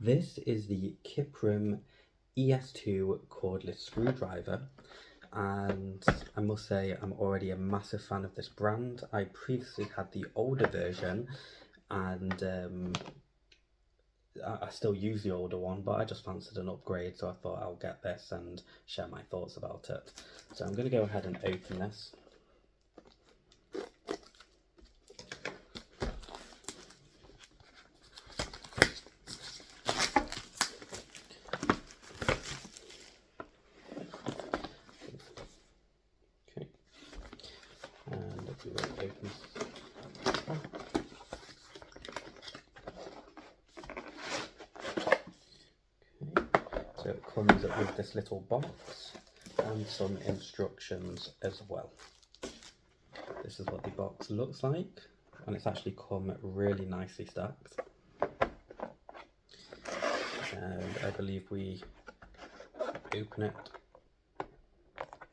This is the Kiprim ES2 cordless screwdriver, and I must say I'm already a massive fan of this brand. I previously had the older version, and I still use the older one, but I just fancied an upgrade, so I thought I'll get this and share my thoughts about it. So I'm going to go ahead and open this. Okay, and if we will open. So it comes with this little box and some instructions as well. This is what the box looks like, and it's actually come really nicely stacked. And I believe we open it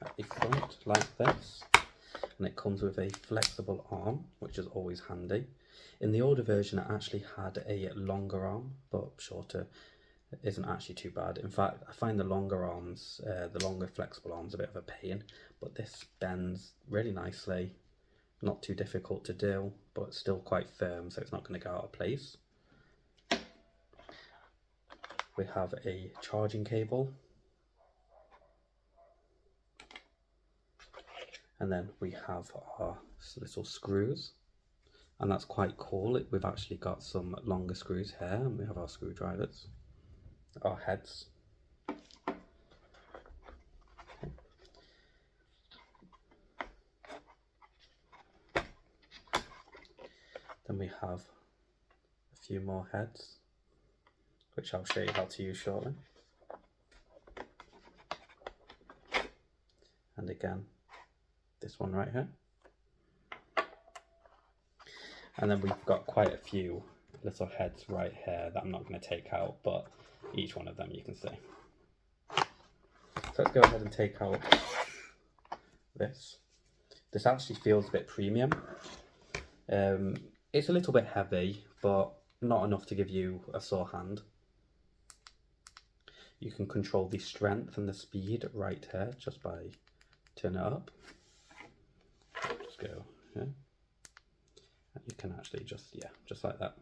at the front like this, and it comes with a flexible arm, which is always handy. In the older version it actually had a longer arm, but shorter isn't actually too bad. In fact, I find the longer arms, the longer flexible arms, a bit of a pain, but this bends really nicely, not too difficult to do, but still quite firm, so it's not going to go out of place. We have a charging cable, and then we have our little screws, and that's quite cool. We've actually got some longer screws here, and we have our screwdrivers, our heads. Then we have a few more heads, which I'll show you how to use shortly. And again, this one right here. And then we've got quite a few little heads right here that I'm not going to take out, but each one of them you can see. So let's go ahead and take out this. This actually feels a bit premium. It's a little bit heavy, but not enough to give you a sore hand. You can control the strength and the speed right here just by turning it up. Just go here. And you can actually just like that.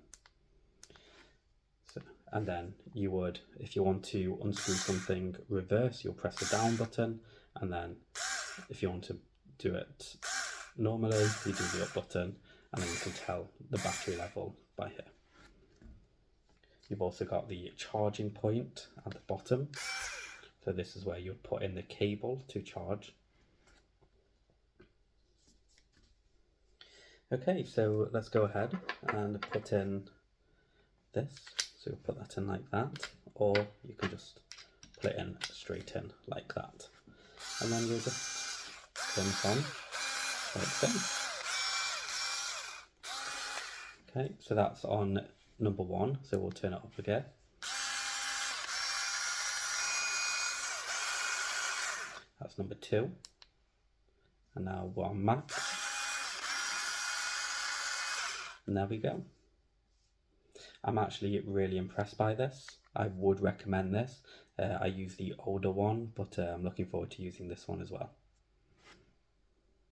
So, and then you would, if you want to unscrew something reverse, you'll press the down button, and then if you want to do it normally, you do the up button, and then you can tell the battery level by here. You've also got the charging point at the bottom, so this is where you'd put in the cable to charge. Okay, so let's go ahead and put in this. So you'll put that in like that, or you can just put it in straight in like that. And then you'll just turn it on like so. Okay, so that's on number 1, so we'll turn it up again. That's number 2. And now we're on max. And there we go. I'm actually really impressed by this. I would recommend this. I use the older one, but I'm looking forward to using this one as well.